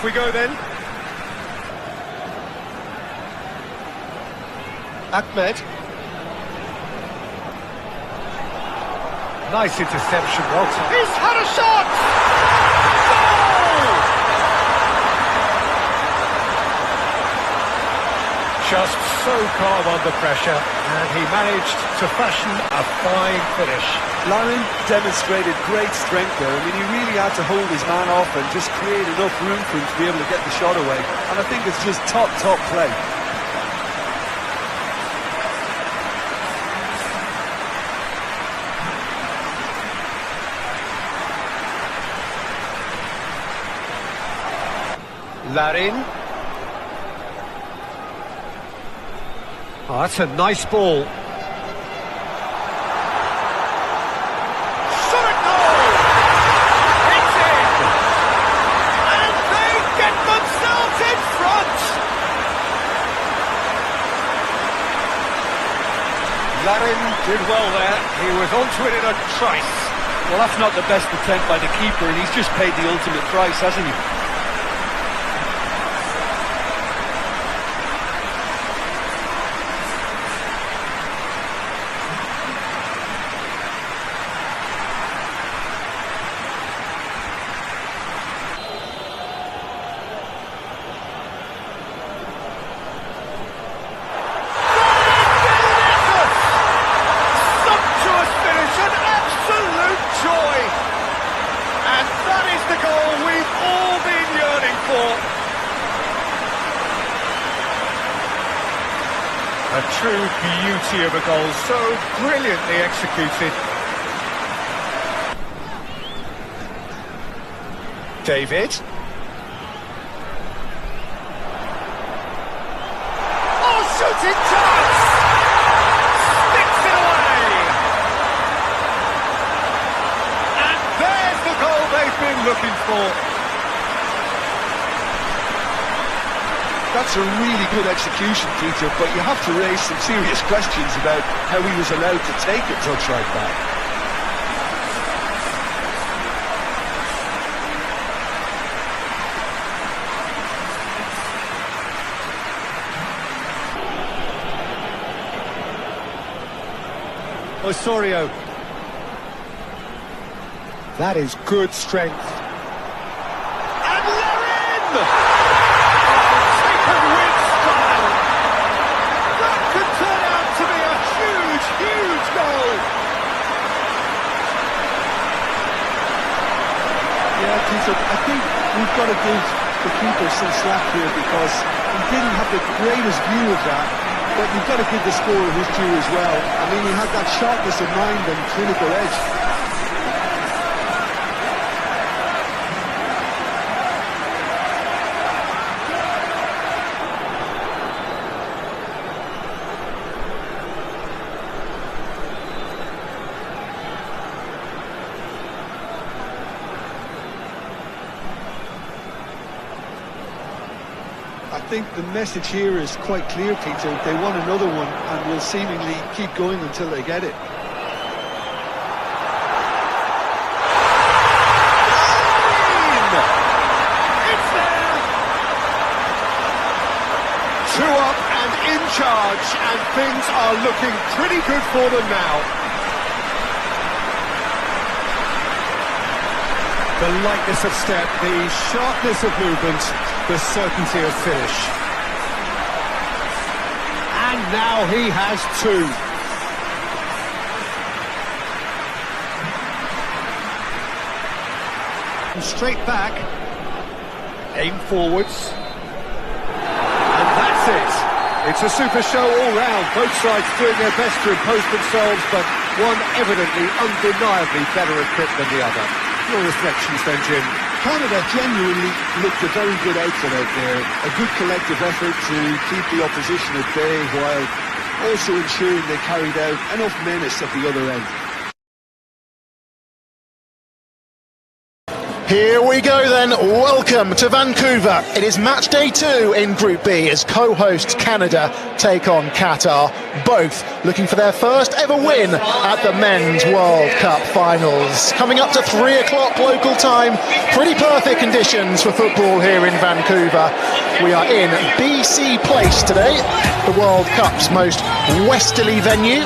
we go then. Ahmed. Nice interception, well taken. He's had a shot! Goal! Just so calm under pressure, and he managed to fashion a fine finish. Larin demonstrated great strength there. I mean, he really had to hold his man off and just create enough room for him to be able to get the shot away. And I think it's just top play. Larin. Oh, that's a nice ball. Shot at goal! It's in! And they get themselves in front! Larin did well there. He was onto it in a trice. Well, that's not the best attempt by the keeper, and he's just paid the ultimate price, hasn't he? A true beauty of a goal, so brilliantly executed. David. Oh, shooting chance! Sticks it away! And there's the goal they've been looking for. That's a really good execution, Peter, but you have to raise some serious questions about how he was allowed to take a touch like that. Osorio. That is good strength. And Larin! Huge goal! Yeah, Peter, I think we've got to give the keeper some slack here because he didn't have the greatest view of that, but you've got to give the scorer his due as well. I mean, he had that sharpness of mind and clinical edge. I think the message here is quite clear, Peter. They want another one and will seemingly keep going until they get it. It's there! 2 up and in charge, and things are looking pretty good for them now. The lightness of step, the sharpness of movement, the certainty of finish. And now he has 2. And straight back. Aim forwards. And that's it. It's a super show all round. Both sides doing their best to impose themselves, but one evidently, undeniably better equipped than the other. Your reflections then, Jim? Canada genuinely looked a very good outfit out there. A good collective effort to keep the opposition at bay while also ensuring they carried out enough menace at the other end. Here we go then, welcome to Vancouver. It is match day 2 in Group B as co-hosts Canada take on Qatar, both looking for their first ever win at the Men's World Cup Finals. Coming up to 3 o'clock local time, pretty perfect conditions for football here in Vancouver. We are in BC Place today, the World Cup's most westerly venue.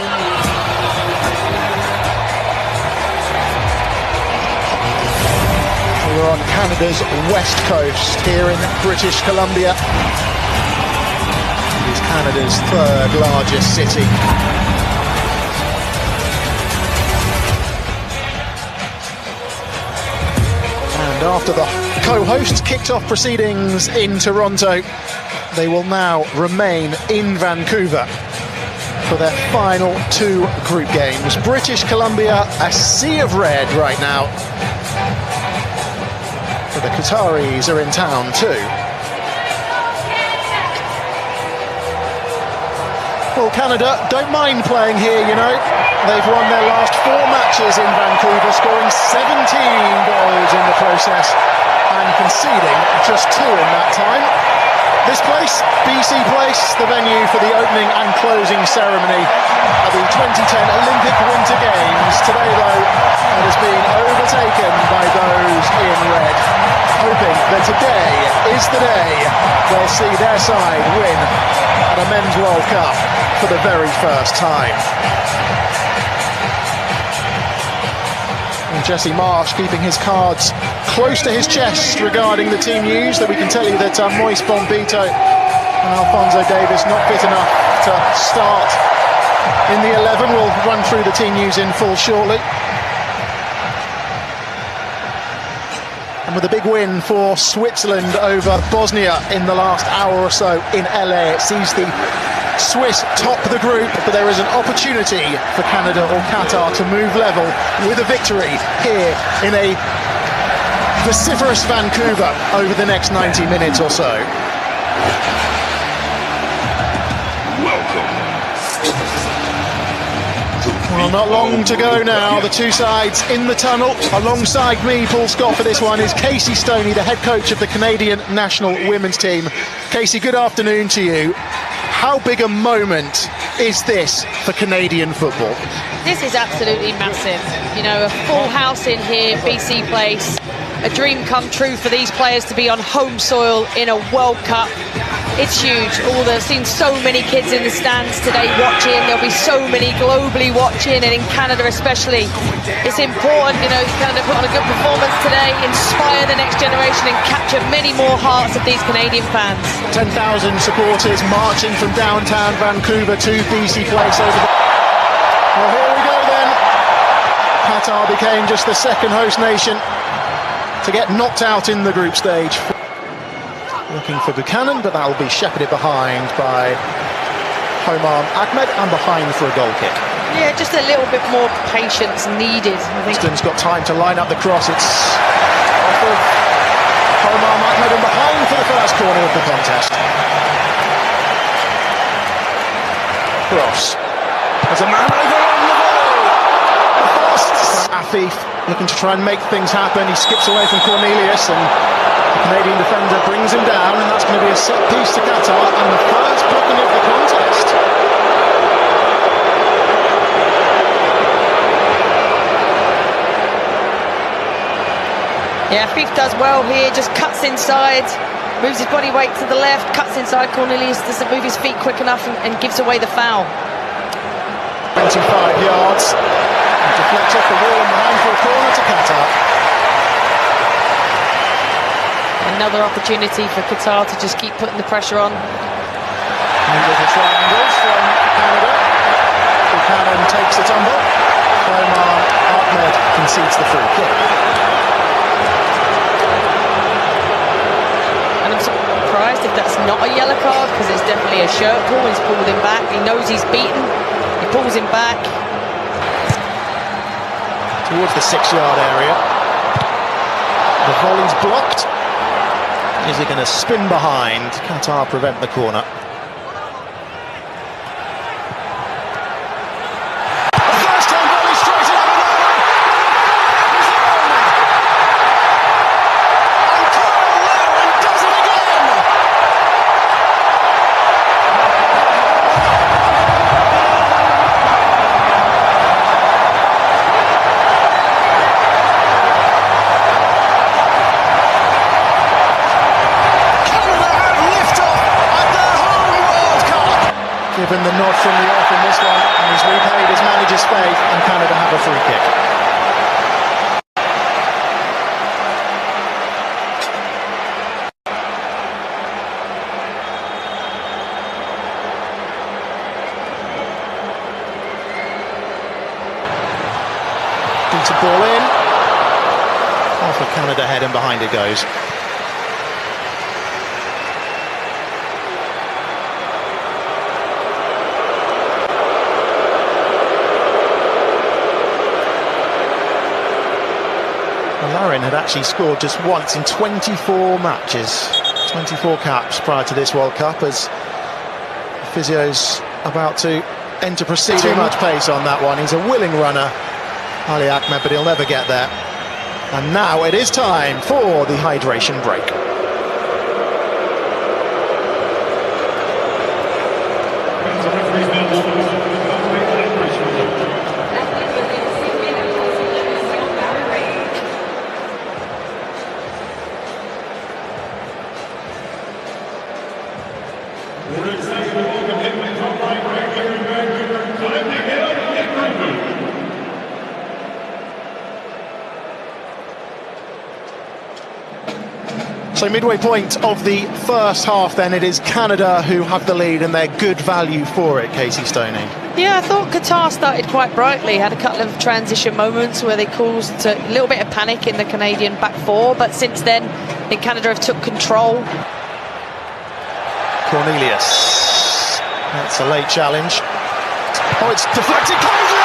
We're on Canada's west coast here in British Columbia. It is Canada's third largest city. And after the co-hosts kicked off proceedings in Toronto, they will now remain in Vancouver for their final 2 group games. British Columbia, a sea of red right now. The Qataris are in town too. Well, Canada don't mind playing here, you know. They've won their last 4 matches in Vancouver, scoring 17 goals in the process and conceding just 2 in that time. This place, BC Place, the venue for the opening and closing ceremony at the 2010 Olympic Winter Games. Today, though, it has been overtaken by those in red, hoping that today is the day they'll see their side win at a Men's World Cup for the very first time. And Jesse Marsh keeping his cards close to his chest regarding the team news, that we can tell you that Moise Bombito and Alphonso Davies not fit enough to start in the 11. We'll run through the team news in full shortly. And with a big win for Switzerland over Bosnia in the last hour or so in LA, it sees the Swiss top the group, but there is an opportunity for Canada or Qatar to move level with a victory here in a vociferous Vancouver over the next 90 minutes or so. Well, not long to go now. The two sides in the tunnel. Alongside me, Paul Scott, for this one is Casey Stoney, the head coach of the Canadian national women's team. Casey, good afternoon to you. How big a moment is this for Canadian football? This is absolutely massive. You know, a full house in here, BC Place. A dream come true for these players to be on home soil in a World Cup. It's huge. I've seen so many kids in the stands today watching. There'll be so many globally watching, and in Canada especially. It's important, you know, Canada put on a good performance today, inspire the next generation and capture many more hearts of these Canadian fans. 10,000 supporters marching from downtown Vancouver to BC Place over the... Well, here we go then. Qatar became just the second host nation to get knocked out in the group stage. Looking for Buchanan, but that will be shepherded behind by Homam Ahmed and behind for a goal kick. Yeah, just a little bit more patience needed, I think. Houston's got time to line up the cross. It's off of Homam Ahmed and behind for the first corner of the contest. Cross. There's a man over on the ball. Afif looking to try and make things happen. He skips away from Cornelius and the Canadian defender brings him down, and that's going to be a set piece to Qatar and the first booking of the contest. Yeah, Afif does well here, just cuts inside, moves his body weight to the left, cuts inside. Cornelius doesn't move his feet quick enough and gives away the foul. 25 yards. Deflects off the wall and behind for a corner to Qatar. Another opportunity for Qatar to just keep putting the pressure on. New little triangles from Canada. Buchanan takes the tumble. Homam Ahmed concedes the free kick. And I'm surprised if that's not a yellow card, because it's definitely a shirt pull. He's pulled him back. He knows he's beaten. He pulls him back. Towards the 6-yard area. The volley's blocked. Is he going to spin behind? Qatar prevent the corner. First time volley straight into the goal. given the nod from the off in this one, and he's repaid his manager's faith, and Canada have a free kick. Beat a ball in. Off of Canada head and behind it goes. Larin had actually scored just once in 24 matches, 24 caps prior to this World Cup, as the physio's about to enter proceedings. Too much pace on that one. He's a willing runner, Ali Ahmed, but he'll never get there. And now it is time for the hydration break. So midway point of the first half then, it is Canada who have the lead, and they're good value for it, Casey Stoney. Yeah, I thought Qatar started quite brightly, had a couple of transition moments where they caused a little bit of panic in the Canadian back four, but since then I think Canada have took control. Cornelius, that's a late challenge. Oh, it's deflected kindly!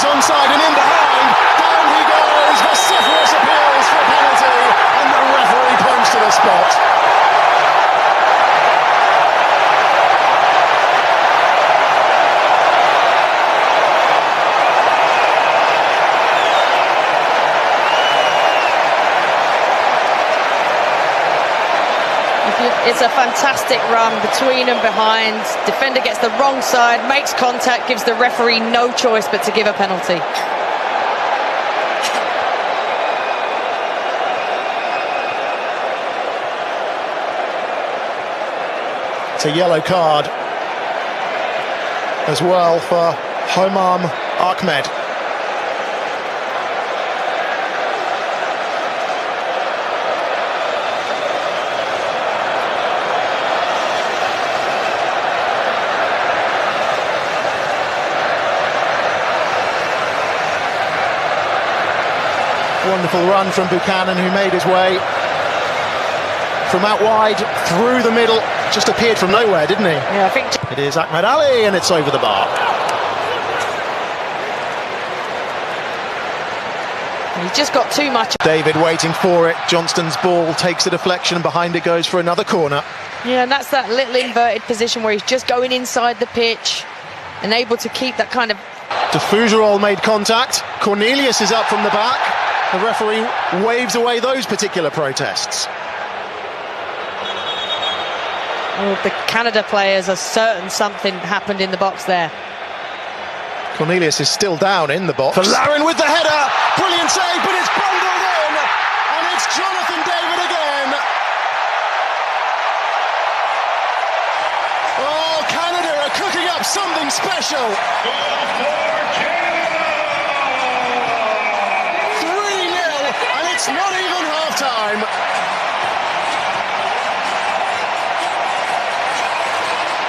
Onside and in behind, down he goes, vociferous appeals for a penalty, and the referee points to the spot. It's a fantastic run between and behind. Defender gets the wrong side, makes contact, gives the referee no choice but to give a penalty. It's a yellow card as well for Homam Ahmed. Wonderful run from Buchanan, who made his way from out wide through the middle. Just appeared from nowhere, didn't he? Yeah, I think it is Ahmed Ali, and it's over the bar. He's just got too much. David waiting for it. Johnston's ball takes the deflection, and behind it goes for another corner. Yeah, and that's that little inverted position where he's just going inside the pitch and able to keep that kind of... Defugerol made contact. Cornelius is up from the back. The referee waves away those particular protests. Well, the Canada players are certain something happened in the box there. Cornelius is still down in the box. For Larin with the header. Brilliant save, but it's bundled in. And it's Jonathan David again. Oh, Canada are cooking up something special. 3-0, and it's not even half-time.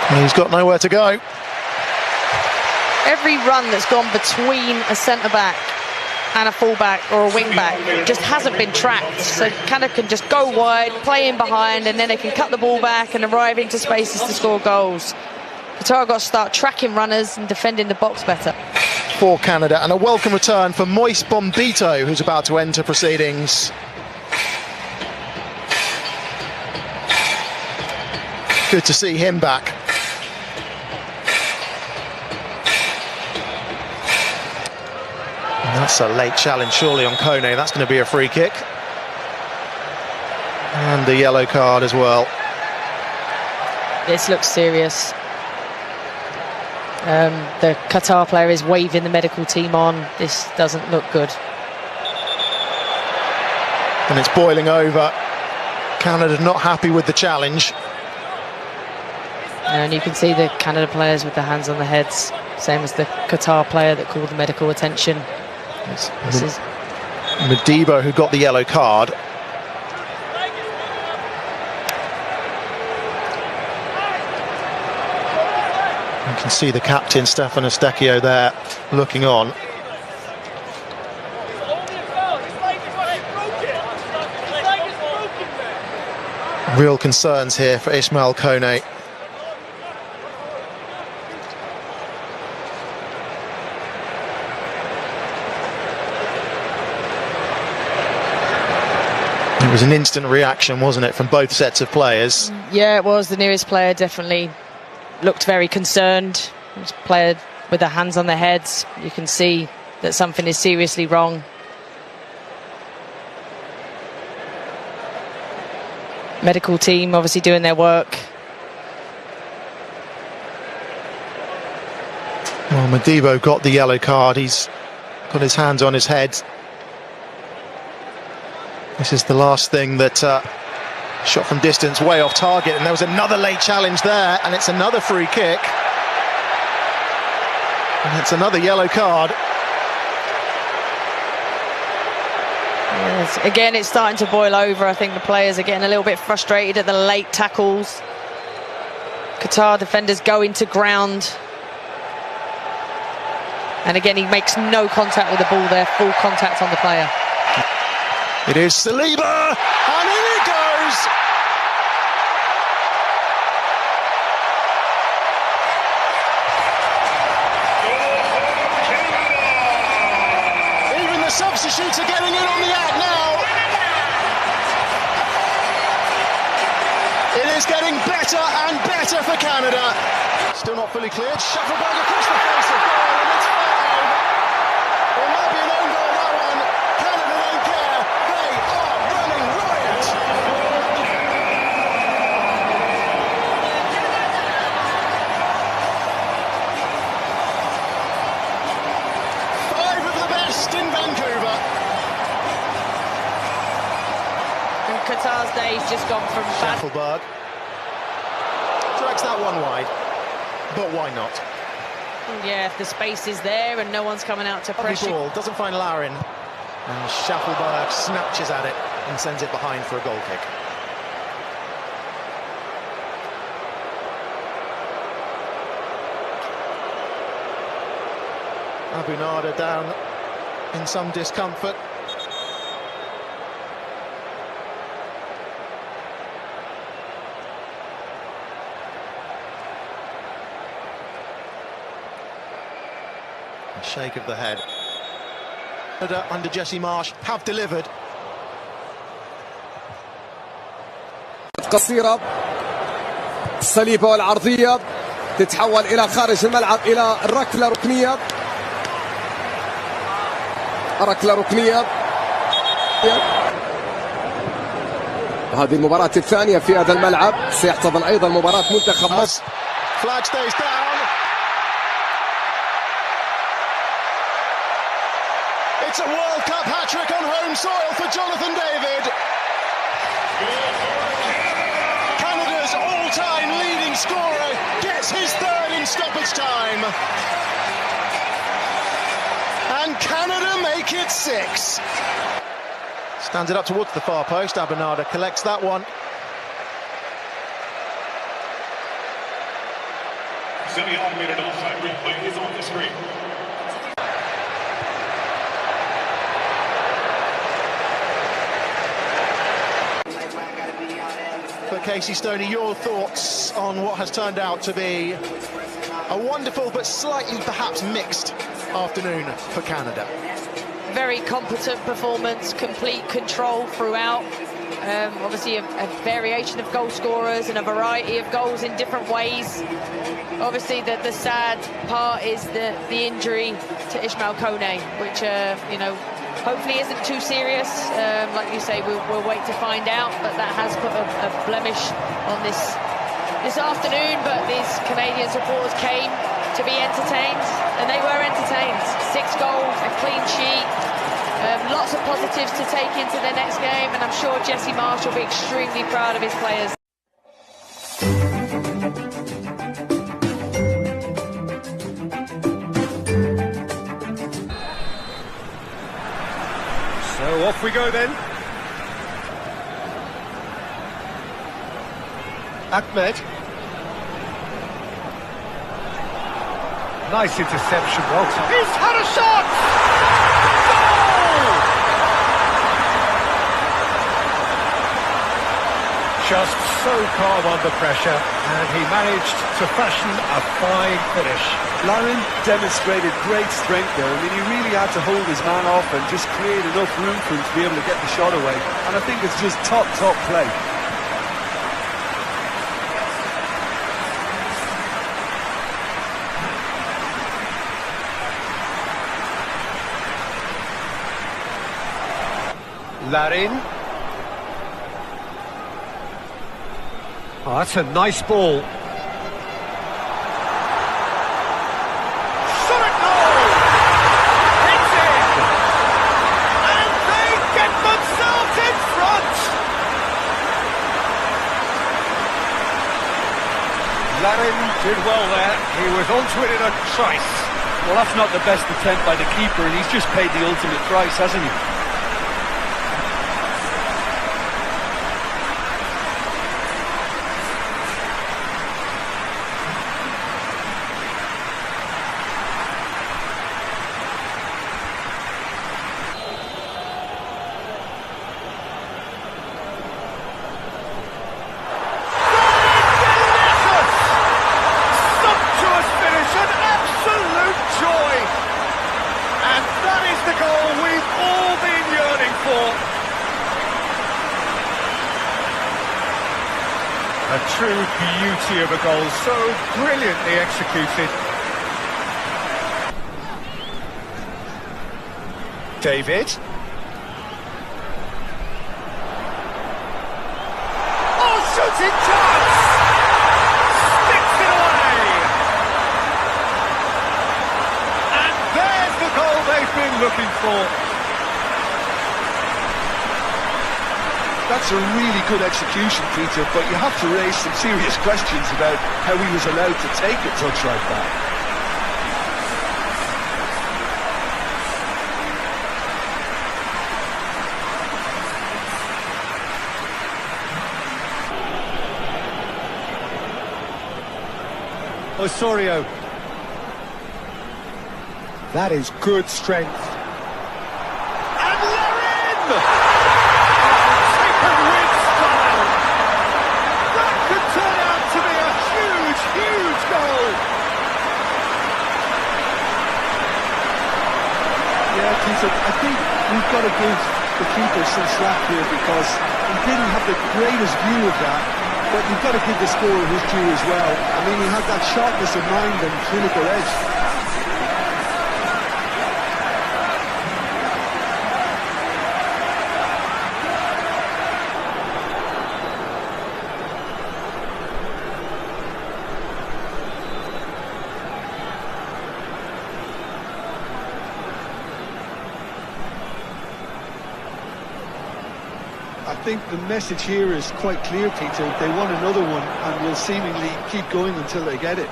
And he's got nowhere to go. Every run that's gone between a centre-back and a full-back or a wing-back just hasn't been tracked. So Canada can just go wide, play in behind, and then they can cut the ball back and arrive into spaces to score goals. Qatar got to start tracking runners and defending the box better. For Canada, and a welcome return for Moise Bombito, who's about to enter proceedings. Good to see him back. That's a late challenge, surely, on Kone. That's going to be a free kick. And a yellow card as well. This looks serious. The Qatar player is waving the medical team on. This doesn't look good. And it's boiling over. Canada not happy with the challenge. And you can see the Canada players with their hands on their heads, same as the Qatar player that called the medical attention. This is Modibo, who got the yellow card. You can see the captain, Stefan Estecchio, there looking on. Real concerns here for Ismail Kone. It was an instant reaction, wasn't it, from both sets of players? Yeah, it was. The nearest player definitely looked very concerned. It was a player with their hands on their heads. You can see that something is seriously wrong. Medical team obviously doing their work. Well, Modibo got the yellow card. He's got his hands on his head. This is the last thing that shot from distance, way off target, and there was another late challenge there, and it's another free kick. And it's another yellow card. Yes, again, it's starting to boil over. I think the players are getting a little bit frustrated at the late tackles. Qatar defenders go into ground. And again, he makes no contact with the ball there, full contact on the player. It is Saliba, and in it goes! Even the substitutes are getting in on the act now. It is getting better and better for Canada. Still not fully cleared. Shufflebug across the face of goal, and it's fouled. It might be an own goal, that one. Canada don't care. They are running riot. Five of the best in Vancouver. And Qatar's day's just gone from bad. Shufflebug drags that one wide. But why not? Yeah, if the space is there and no one's coming out to pressure. Ball doesn't find Larin, and Shufflebug snatches at it and sends it behind for a goal kick. Abunada down in some discomfort. Shake of the head. Under Jesse Marsh have delivered. قصيرة الصليبة والعرضية تتحول إلى خارج الملعب إلى الركلة ركنية. ركلة ركنية. وهذه المباراة الثانية في هذا الملعب، سيحتضن أيضا مباراة منتخب مصر. Flag stays down. It's a World Cup hat-trick on home soil for Jonathan David. Canada's all-time leading scorer gets his third in stoppage time. And Canada make it 6. Stands it up towards the far post. Abunada collects that one. Semi-automated offside replay is on the screen. But Casey Stoney, your thoughts on what has turned out to be a wonderful but slightly perhaps mixed afternoon for Canada? Very competent performance, complete control throughout. Obviously a variation of goal scorers and a variety of goals in different ways. Obviously the sad part is the injury to Ismail Kone, which you know, hopefully isn't too serious. Like you say, we'll wait to find out, but that has put a blemish on this afternoon. But these Canadian supporters came to be entertained, and they were entertained. 6 goals, a clean sheet, lots of positives to take into the next game, and I'm sure Jesse Marsh will be extremely proud of his players. So off we go then. Ahmed. Nice interception, Walter. He's had a shot! Goal! Just so calm under pressure, and he managed to fashion a fine finish. Larin demonstrated great strength there. I mean, he really had to hold his man off and just create enough room for him to be able to get the shot away. And I think it's just top play. Larin. Oh, that's a nice ball. Shot at goal! It's in! And they get themselves in front! Larin did well there. He was onto it in a trice. Well, that's not the best attempt by the keeper, and he's just paid the ultimate price, hasn't he? A true beauty of a goal, so brilliantly executed. Davies. Oh, shooting chance! Sticks it away! And there's the goal they've been looking for. That's a really good execution, Peter, but you have to raise some serious questions about how he was allowed to take a touch like that. Osorio. That is good strength. And Larin! Huge goal! Yeah, Peter, I think we've got to give the keeper some slack here because he didn't have the greatest view of that, but you've got to give the scorer his due as well. I mean, he had that sharpness of mind and clinical edge. I think the message here is quite clear, Peter. They want another one and will seemingly keep going until they get it.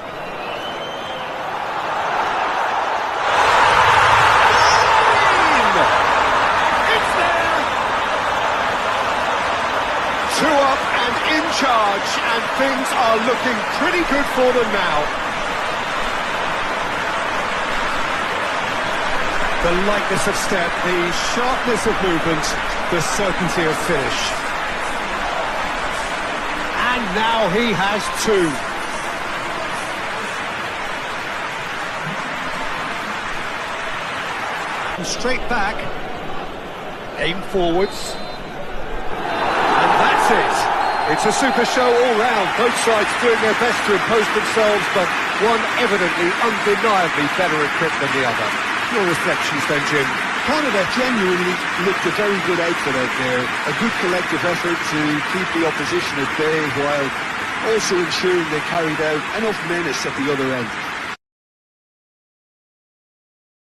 It's there! 2 up and in charge, and things are looking pretty good for them now. The lightness of step, the sharpness of movement, the certainty of finish. And now he has 2. Straight back, aim forwards, and It's a super show all round. Both sides doing their best to impose themselves, but one evidently, undeniably better equipped than the other. Your reflections then, Jim? Canada genuinely looked a very good outfit out there. A good collective effort to keep the opposition at bay while also ensuring they carried out enough menace at the other end.